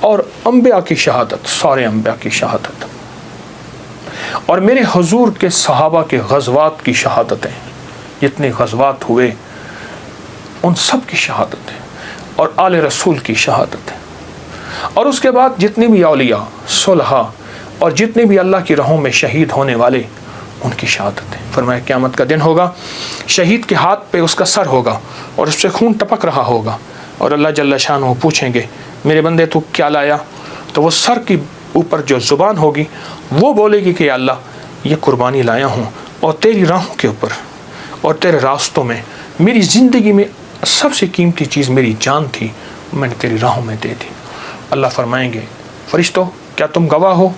اور انبیاء کی شہادت، سارے انبیاء کی شہادت، اور میرے حضور کے صحابہ کے غزوات کی شہادتیں، جتنے غزوات ہوئے ان سب کی شہادت ہے، اور آل رسول کی شہادت ہے، اور اس کے بعد جتنے بھی اولیاء، صلحاء اور جتنے بھی اللہ کی راہوں میں شہید ہونے والے ان کی شہادت ہے۔ فرمایا قیامت کا دن ہوگا، شہید کے ہاتھ پہ اس کا سر ہوگا اور اس سے خون ٹپک رہا ہوگا، اور اللہ جل شانہ پوچھیں گے میرے بندے تو کیا لایا؟ تو وہ سر کی اوپر جو زبان ہوگی وہ بولے گی کہ یا اللہ یہ قربانی لایا ہوں، اور تیری راہوں کے اوپر اور تیرے راستوں میں میری زندگی میں سب سے قیمتی چیز میری جان تھی، میں نے تیری راہوں میں دے دی۔ اللہ فرمائیں گے فرشتوں کیا تم گواہ ہو؟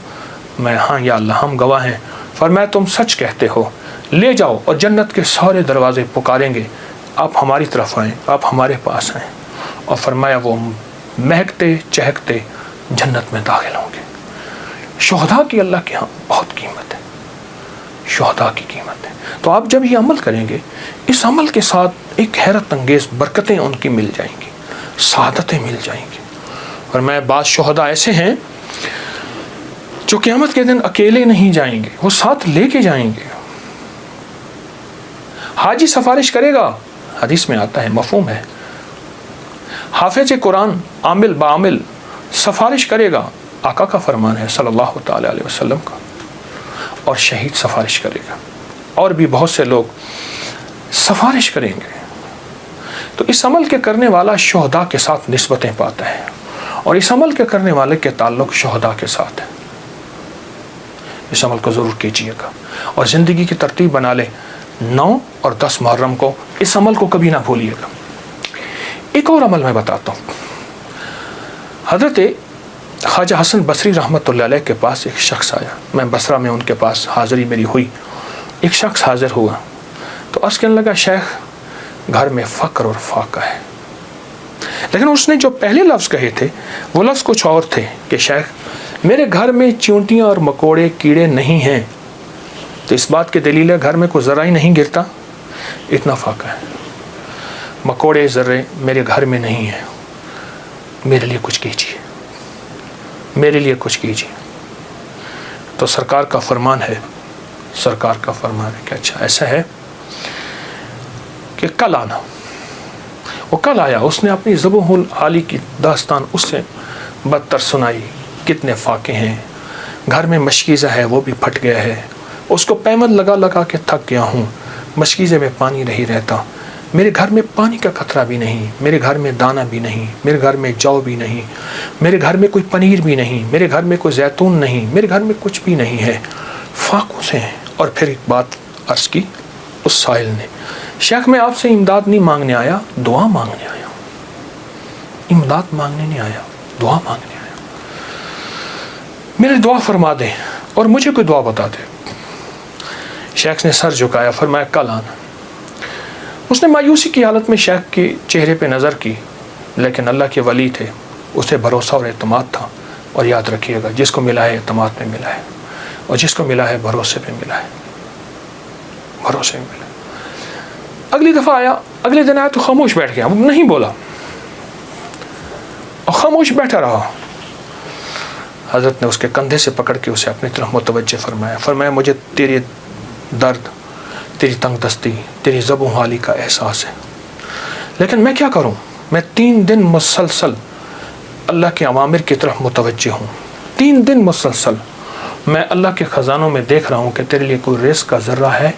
میں ہاں یا اللہ ہم گواہ ہیں۔ فرمایا تم سچ کہتے ہو، لے جاؤ، اور جنت کے سارے دروازے پکاریں گے آپ ہماری طرف آئیں، آپ ہمارے پاس آئیں، اور فرمایا وہ مہکتے چہکتے جنت میں داخل ہوں گے۔ شہداء کی اللہ کے ہاں بہت قیمت ہے، شہداء کی قیمت ہے۔ تو آپ جب یہ عمل کریں گے، اس عمل کے ساتھ ایک حیرت انگیز برکتیں ان کی مل جائیں گی، سعادتیں مل جائیں گی۔ اور میں بعض شہداء ایسے ہیں جو قیامت کے دن اکیلے نہیں جائیں گے، وہ ساتھ لے کے جائیں گے۔ حاجی سفارش کرے گا، حدیث میں آتا ہے، مفہوم ہے۔ حافظ قرآن عامل بعامل سفارش کرے گا، آقا کا فرمان ہے صلی اللہ تعالی علیہ وسلم کا، اور شہید سفارش کرے گا، اور بھی بہت سے لوگ سفارش کریں گے۔ تو اس عمل کے کرنے والا شہداء کے ساتھ نسبتیں پاتا ہے، اور اس عمل کے کرنے والے کے تعلق شہداء کے ساتھ ہے۔ اس عمل کو ضرور کیجیے گا، اور زندگی کی ترتیب بنا لے۔ 9 اور 10 محرم کو اس عمل کو کبھی نہ بھولیے گا۔ ایک اور عمل میں بتاتا ہوں۔ حضرت خواجہ حسن بصری رحمۃ اللہ علیہ کے پاس ایک شخص آیا، میں بصرہ میں ان کے پاس حاضری میری ہوئی، ایک شخص حاضر ہوا تو عرض کرنے لگا شیخ گھر میں فقر اور فاقہ ہے، لیکن اس نے جو پہلے لفظ کہے تھے وہ لفظ کچھ اور تھے کہ شیخ میرے گھر میں چونٹیاں اور مکوڑے کیڑے نہیں ہیں، تو اس بات کی دلیل ہے گھر میں کوئی ذرہ ہی نہیں گرتا، اتنا فاقہ ہے، مکوڑے ذرے میرے گھر میں نہیں ہیں، میرے لیے کچھ کیجیے، میرے لیے کچھ کیجیے۔ تو سرکار کا فرمان ہے، سرکار کا فرمان ہے کہ اچھا ایسا ہے کہ کل آنا۔ وہ کل آیا، اس نے اپنی ذبح العالی کی داستان اس سے بدتر سنائی، کتنے فاقے ہیں، گھر میں مشکیزہ ہے وہ بھی پھٹ گیا ہے، اس کو پیمند لگا لگا کے تھک گیا ہوں، مشکیزے میں پانی نہیں رہتا، میرے گھر میں پانی کا قطرہ بھی نہیں، میرے گھر میں دانہ بھی نہیں، میرے گھر میں جو بھی نہیں، میرے گھر میں کوئی پنیر بھی نہیں، میرے گھر میں کوئی زیتون نہیں، میرے گھر میں کچھ بھی نہیں ہے، فاقوں سے ہیں۔ اور پھر ایک بات عرض کی اس سائل نے، شیخ میں آپ سے امداد نہیں مانگنے آیا، دعا مانگنے آیا، امداد مانگنے نہیں آیا، دعا مانگنے آیا، میرے دعا فرما دیں اور مجھے کوئی دعا بتا دے۔ شیخ نے سر جھکایا، فرمایا کل آنا۔ اس نے مایوسی کی حالت میں شیخ کے چہرے پہ نظر کی، لیکن اللہ کے ولی تھے، اسے بھروسہ اور اعتماد تھا، اور یاد رکھیے گا جس کو ملا ہے اعتماد پہ ملا ہے، اور جس کو ملا ہے بھروسے پہ ملا ہے، بھروسے پہ ملا ہے۔ اگلی دفعہ آیا، اگلے دن آیا تو خاموش بیٹھ گیا، وہ نہیں بولا اور خاموش بیٹھا رہا۔ حضرت نے اس کے کندھے سے پکڑ کے اسے اپنی طرف متوجہ فرمایا، فرمایا مجھے تیرے درد، تیری تنگ دستی، تیری ذبح حالی کا احساس ہے، لیکن میں کیا کروں، میں 3 دن مسلسل اللہ کے اوامر کی طرف متوجہ ہوں، 3 دن مسلسل میں اللہ کے خزانوں میں دیکھ رہا ہوں کہ تیرے لیے کوئی رزق کا ذرہ ہے،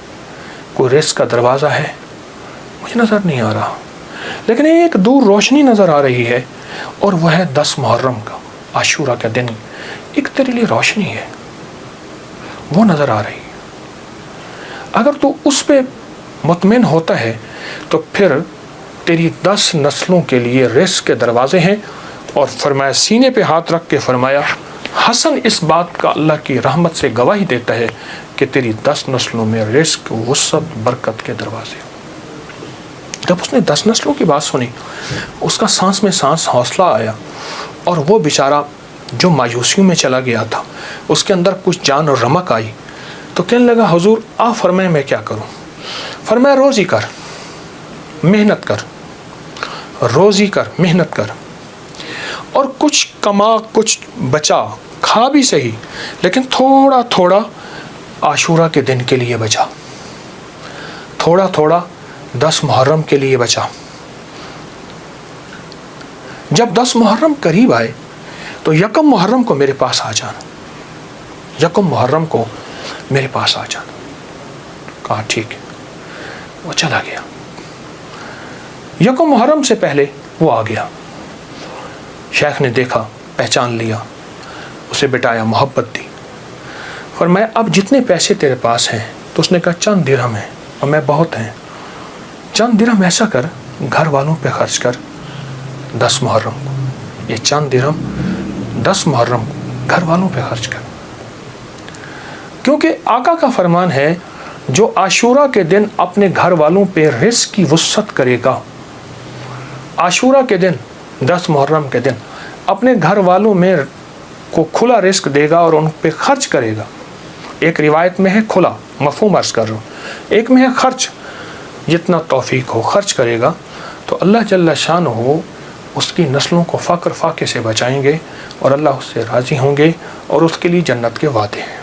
کوئی رزق کا دروازہ ہے، مجھے نظر نہیں آ رہا، لیکن ایک دور روشنی نظر آ رہی ہے، اور وہ ہے 10 محرم کا، عاشورہ کا دن، ایک تیرے لیے روشنی ہے، وہ نظر آ رہی ہے۔ اگر تو اس پہ مطمئن ہوتا ہے تو پھر تیری 10 نسلوں کے لیے رزق کے دروازے ہیں۔ اور فرمایا، سینے پہ ہاتھ رکھ کے فرمایا، حسن اس بات کا اللہ کی رحمت سے گواہی دیتا ہے کہ تیری 10 نسلوں میں رزق، وسعت، برکت کے دروازے۔ جب اس نے 10 نسلوں کی بات سنی، اس کا سانس میں سانس حوصلہ آیا، اور وہ بیچارہ جو مایوسیوں میں چلا گیا تھا اس کے اندر کچھ جان اور رمق آئی، تو کہنے لگا حضور آپ فرمائیں میں کیا کروں؟ فرمایا روزی کر، محنت کر، روزی کر، محنت کر، اور کچھ کما کچھ بچا، کھا بھی صحیح لیکن تھوڑا تھوڑا عاشورہ کے دن کے لیے بچا، تھوڑا تھوڑا 10 محرم کے لیے بچا۔ جب 10 محرم قریب آئے تو 1 محرم کو میرے پاس آ جانا، 1 محرم کو میرے پاس آ جانا۔ کہا ٹھیک ہے، وہ چلا گیا۔ 1 محرم سے پہلے وہ آ گیا، شیخ نے دیکھا، پہچان لیا، اسے بٹایا، محبت دی، فرمایا اب جتنے پیسے تیرے پاس ہیں، تو اس نے کہا چند درہم ہیں، اور میں بہت ہیں، چند درہم ایسا کر گھر والوں پہ خرچ کر 10 محرم کو، یہ چند درہم 10 محرم کو گھر والوں پہ خرچ کر۔ کیونکہ آقا کا فرمان ہے جو عاشورہ کے دن اپنے گھر والوں پہ رزق کی وسعت کرے گا، عاشورہ کے دن 10 محرم کے دن اپنے گھر والوں میں کو کھلا رزق دے گا اور ان پہ خرچ کرے گا۔ ایک روایت میں ہے کھلا، مفہوم عرض کر رہا ہوں، ایک میں ہے خرچ، جتنا توفیق ہو خرچ کرے گا، تو اللہ جل شانہ اس کی نسلوں کو فقر فاقے سے بچائیں گے اور اللہ اس سے راضی ہوں گے اور اس کے لیے جنت کے وعدے ہیں۔